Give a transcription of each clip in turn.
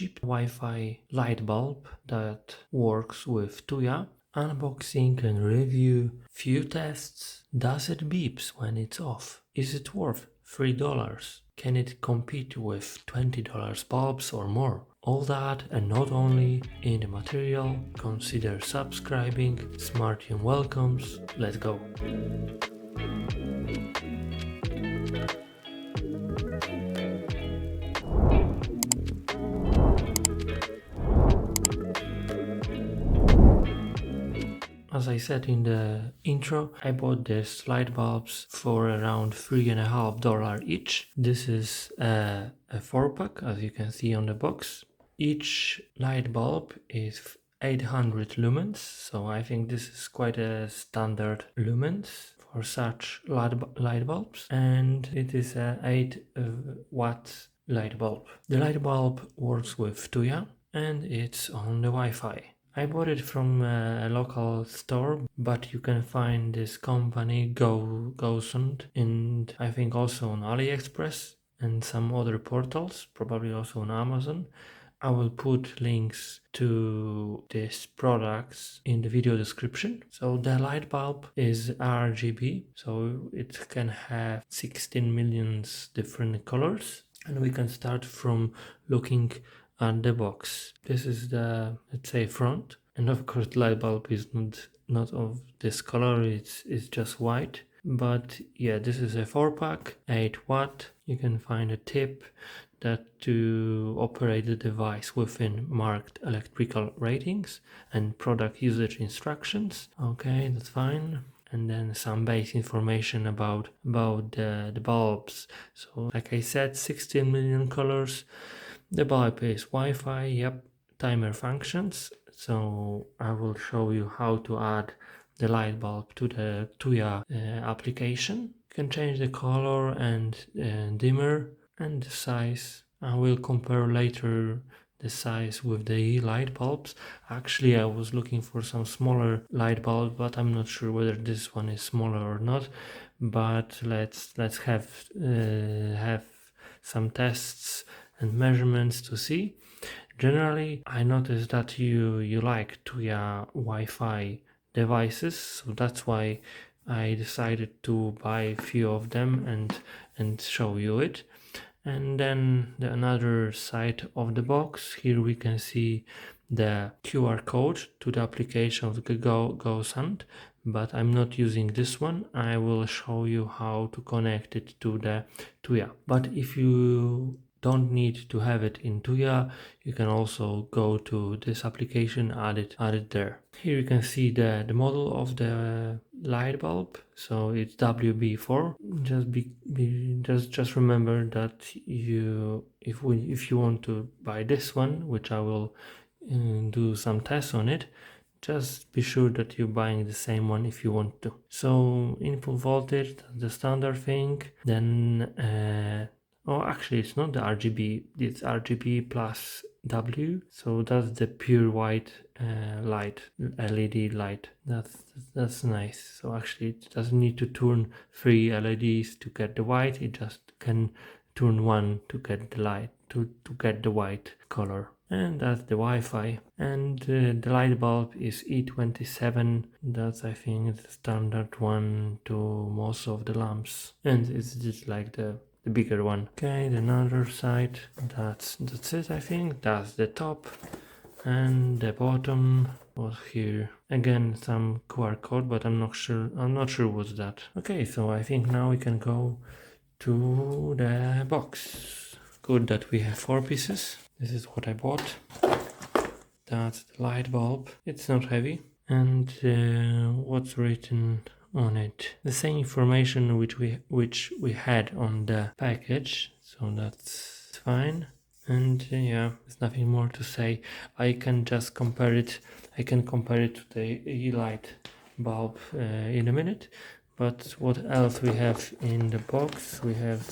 cheap Wi-Fi light bulb that works with Tuya. Unboxing and review. Few tests. Does it beeps when it's off? Is it worth $3? Can it compete with $20 bulbs or more? All that and not only in the material. Consider subscribing. Smartian welcomes. Let's go. As I said in the intro, I bought these light bulbs for around $3.50 each. This is a 4-pack, as you can see on the box. Each light bulb is 800 lumens, so I think this is quite a standard lumens for such light bulbs, and it is a 8 watt light bulb. The light bulb works with Tuya and it's on the Wi-Fi. I bought it from a local store, but you can find this company Gosund and I think also on AliExpress and some other portals, probably also on Amazon. I will put links to these products in the video description. So the light bulb is RGB, so it can have 16 million different colors, and we can start from looking at the box. This is the, let's say, front, and of course the light bulb is not of this color, it's just white. But yeah, this is a 4-pack, 8 watt. You can find a tip that to operate the device within marked electrical ratings and product usage instructions. Okay, that's fine. And then some base information about the bulbs. So like I said, 16 million colors. The bulb is Wi-Fi, yep, timer functions. So I will show you how to add the light bulb to the Tuya application. You can change the color and dimmer and the size. I will compare later the size with the Yeelight bulbs. Actually, I was looking for some smaller light bulb, but I'm not sure whether this one is smaller or not. But let's have some tests and measurements to see. Generally, I noticed that you like Tuya Wi-Fi devices, so that's why I decided to buy a few of them and show you it. And then the another side of the box, here we can see the QR code to the application of the Gosund, but I'm not using this one. I will show you how to connect it to the Tuya. But if you don't need to have it in Tuya, you can also go to this application, add it there. Here you can see the model of the light bulb, so it's WB4. Just remember that if you want to buy this one, which I will do some tests on it, just be sure that you're buying the same one if you want to. So input voltage, the standard thing. Then oh, actually it's not the RGB, it's RGB plus W, so that's the pure white light, LED light. That's nice. So actually it doesn't need to turn 3 LEDs to get the white, it just can turn 1 to get the light, to get the white color. And that's the Wi-Fi. And the light bulb is E27. That's, I think, the standard one to most of the lamps. And it's just like the bigger one. Okay, the other side, that's it, I think. That's the top. And the bottom was here. Again, some QR code, but I'm not sure what's that. Okay, so I think now we can go to the box. Good that we have 4 pieces. This is what I bought. That's the light bulb. It's not heavy. And what's written on it? The same information which we had on the package. So that's fine. And yeah, there's nothing more to say. I can just compare it. I can compare it to the Yeelight bulb in a minute. But what else we have in the box? We have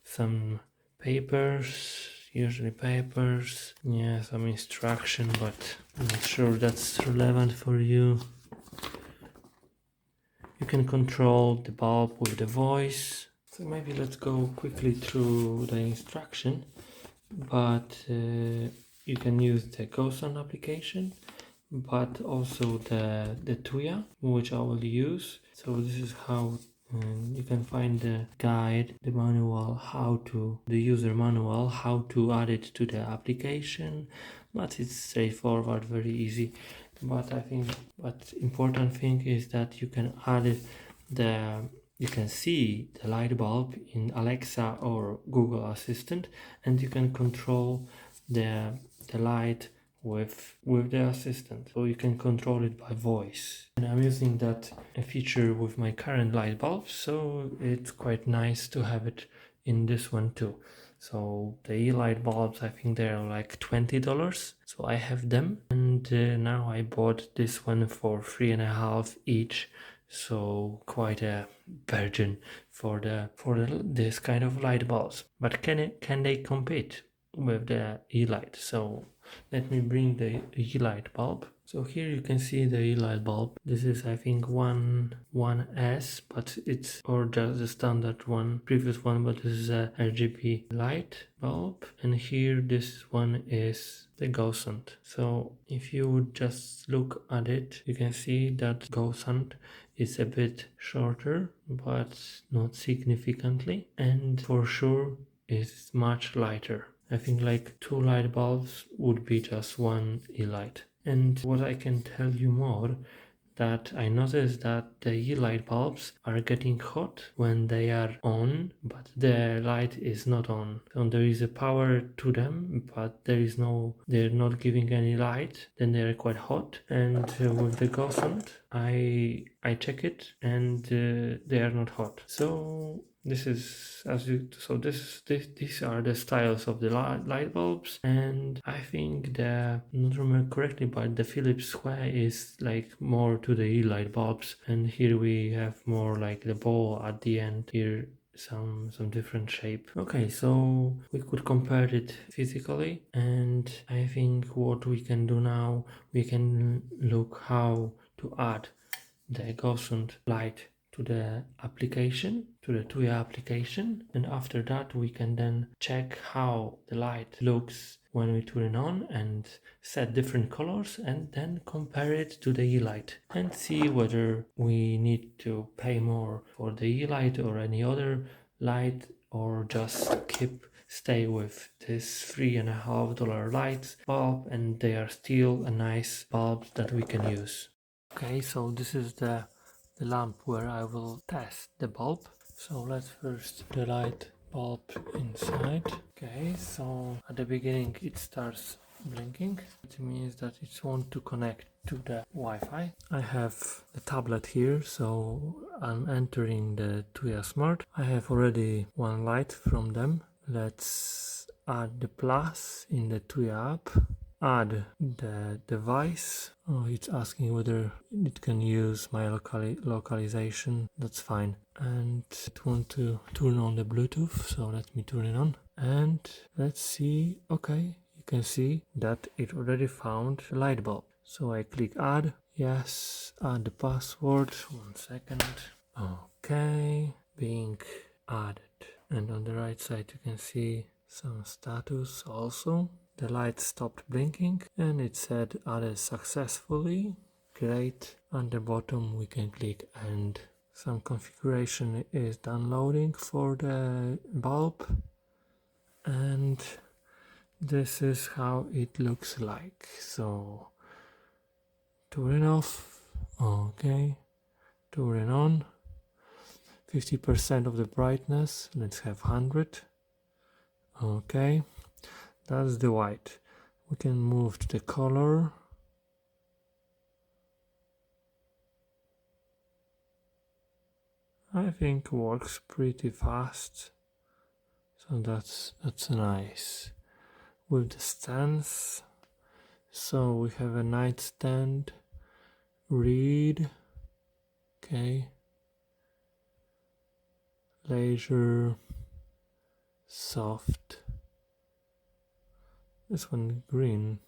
some papers. Usually papers, yeah, some instruction, but I'm not sure that's relevant for you. You can control the bulb with the voice. So maybe let's go quickly through the instruction. But you can use the Gosund application, but also the Tuya, which I will use. So this is how you can find the guide, the manual, the user manual, how to add it to the application. But it's straightforward, very easy. But I think, important thing is that you can add it, you can see the light bulb in Alexa or Google Assistant, and you can control the light with the assistant, so you can control it by voice. And I'm using that feature with my current light bulb, so it's quite nice to have it in this one too. So the Yeelight bulbs, I think they're like $20, so I have them, and now I bought this one for $3.50 each. So quite a bargain for this kind of light bulbs. But can they compete with the Yeelight? So let me bring the Yeelight bulb. So here you can see the Yeelight bulb. This is, I think, 1S, but it's, or just the standard one, previous one, but this is a RGB light bulb. And here this one is the Gosund. So if you would just look at it, you can see that Gosund is a bit shorter, but not significantly, and for sure is much lighter. I think like 2 light bulbs would be just 1 Yeelight. And what I can tell you more, that I noticed that the Yeelight bulbs are getting hot when they are on, but the light is not on. So there is a power to them, but they're not giving any light. Then they are quite hot. And with the Gosund, I check it, and they are not hot. So this is these are the styles of the light bulbs, and I think not remember correctly, but the Philips Hue is like more to the Yeelight bulbs, and here we have more like the ball at the end. Here some different shape. Okay, so we could compare it physically, and I think what we can do now, we can look how to add the Gosund light to the application, to the Tuya application, and after that we can then check how the light looks when we turn it on and set different colors, and then compare it to the Yeelight and see whether we need to pay more for the Yeelight or any other light, or just stay with this $3.50 light bulb, and they are still a nice bulb that we can use. Okay, so this is the lamp where I will test the bulb. So let's first put the light bulb inside. Okay, so at the beginning it starts blinking. It means that it wants to connect to the Wi-Fi. I have the tablet here, so I'm entering the Tuya Smart. I have already one light from them. Let's add the plus in the Tuya app. Add the device. Oh, it's asking whether it can use my localization. That's fine. And it wants to turn on the Bluetooth, so let me turn it on. And let's see. Okay, you can see that it already found the light bulb. So I click add. Yes, add the password. 1 second. Okay, being added. And on the right side you can see some status also. The light stopped blinking and it said added successfully. Great. On the bottom we can click end. Some configuration is downloading for the bulb, and this is how it looks like. So turn off. Okay, turn on. 50% of the brightness. Let's have 100. Okay, that's the white. We can move to the color. I think works pretty fast, so that's nice. With the stands, so we have a nightstand, read, okay, laser, soft, this one green,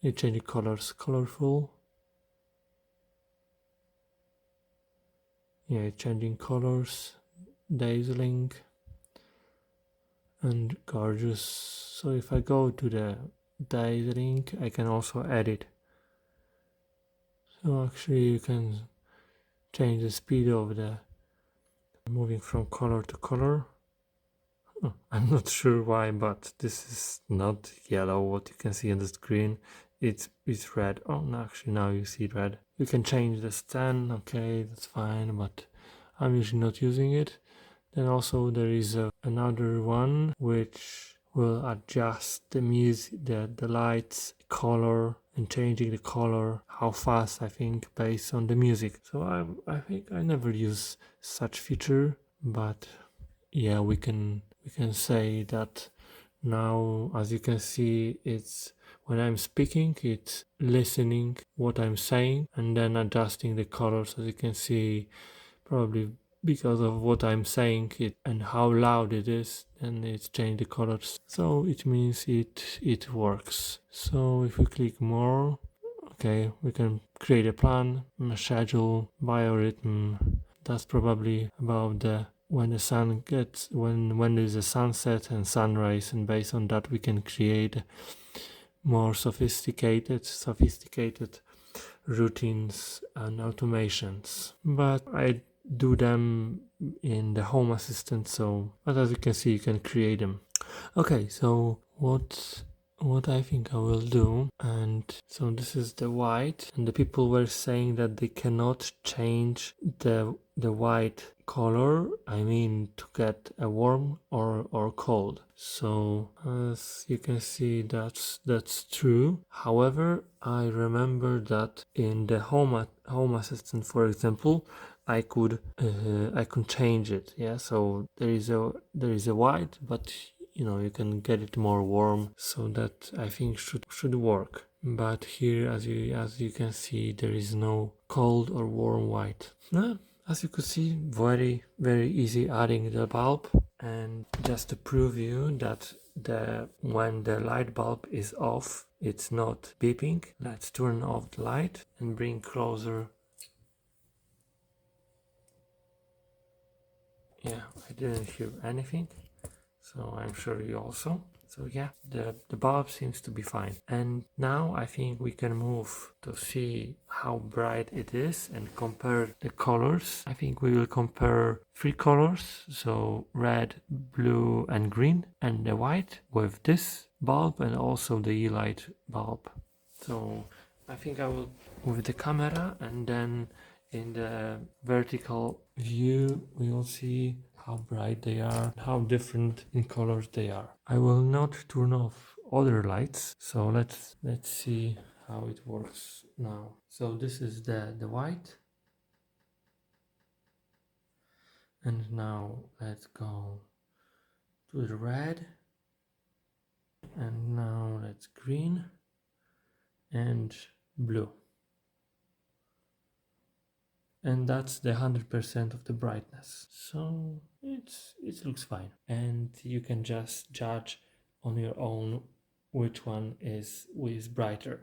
it changes colors, colorful. Yeah, changing colors, dazzling, and gorgeous. So if I go to the link, I can also edit. So actually you can change the speed of the moving from color to color. I'm not sure why, but this is not yellow. What you can see on the screen, it's red. Oh, no, actually now you see red. You can change the stand. Okay, that's fine, but I'm usually not using it. Then also there is another one which will adjust the music, the lights, color, and changing the color, how fast, I think, based on the music. So I think I never use such feature, but yeah, we can say that now, as you can see, it's when I'm speaking, it's listening what I'm saying and then adjusting the colors. As you can see, probably because of what I'm saying it and how loud it is, and it's changed the colors. So it means it works. So if we click more, okay, we can create a plan, a schedule, biorhythm. That's probably about the when the sun gets when there's a sunset and sunrise, and based on that we can create more sophisticated routines and automations. But I do them in the Home Assistant, so but as you can see you can create them. Okay, so what I think I will do, and so this is the white, and the people were saying that they cannot change the white color, I mean to get a warm or cold. So as you can see, that's true. However, I remember that in the home assistant, for example, I could change it. Yeah, so there is a white, but you can get it more warm, so that I think should work. But here, as you can see, there is no cold or warm white. As you could see, very easy adding the bulb. And just to prove you that when the light bulb is off, it's not beeping, let's turn off the light and bring closer. Yeah, I didn't hear anything, so I'm sure you also. So yeah, the bulb seems to be fine. And now I think we can move to see how bright it is and compare the colors. I think we will compare 3 colors, so red, blue and green, and the white with this bulb and also the Yeelight bulb. So I think I will move the camera, and then in the vertical view we will see how bright they are, how different in colors they are. I will not turn off other lights, so let's see how it works now. So this is the white, and now let's go to the red, and now let's green and blue. And that's the 100% of the brightness, so it looks fine, and you can just judge on your own which one is brighter.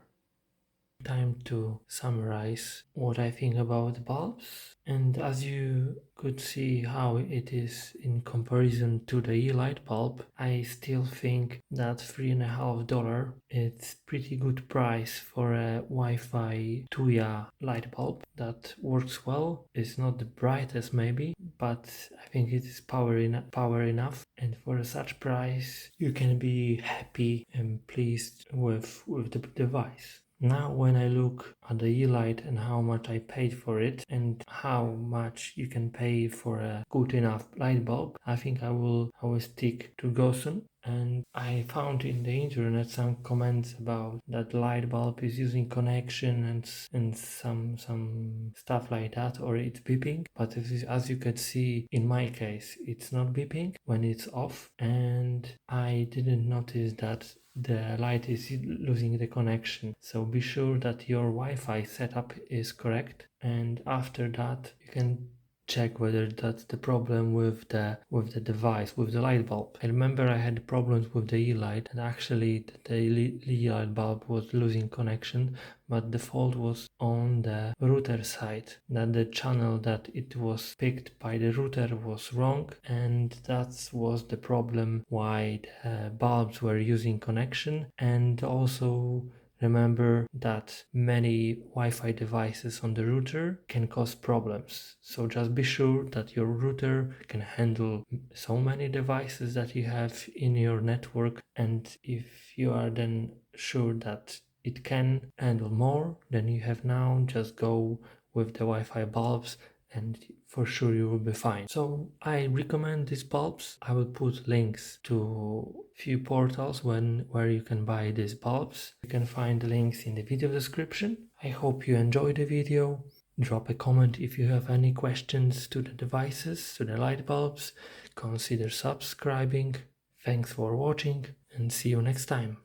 Time to summarize what I think about bulbs. And as you could see how it is in comparison to the Yeelight bulb, I still think that $3.50 it's pretty good price for a Wi-Fi Tuya light bulb that works well. It's not the brightest maybe, but I think it is power enough, and for such price you can be happy and pleased with the device. Now when I look at the Yeelight and how much I paid for it and how much you can pay for a good enough light bulb, I think I will stick to Gosund. And I found in the internet some comments about that light bulb is using connection and some stuff like that, or it's beeping. But as you can see in my case, it's not beeping when it's off, and I didn't notice that the light is losing the connection. So be sure that your Wi-Fi setup is correct, and after that you can check whether that's the problem with the device, with the light bulb. I remember I had problems with the Yeelight, and actually the Yeelight bulb was losing connection, but the fault was on the router side, that the channel that it was picked by the router was wrong, and that was the problem why the bulbs were using connection. And also remember that many Wi-Fi devices on the router can cause problems. So just be sure that your router can handle so many devices that you have in your network. And if you are then sure that it can handle more than you have now, just go with the Wi-Fi bulbs and for sure you will be fine. So I recommend these bulbs. I will put links to few portals where you can buy these bulbs. You can find the links in the video description. I hope you enjoyed the video. Drop a comment if you have any questions to the devices, to the light bulbs. Consider subscribing. Thanks for watching and see you next time.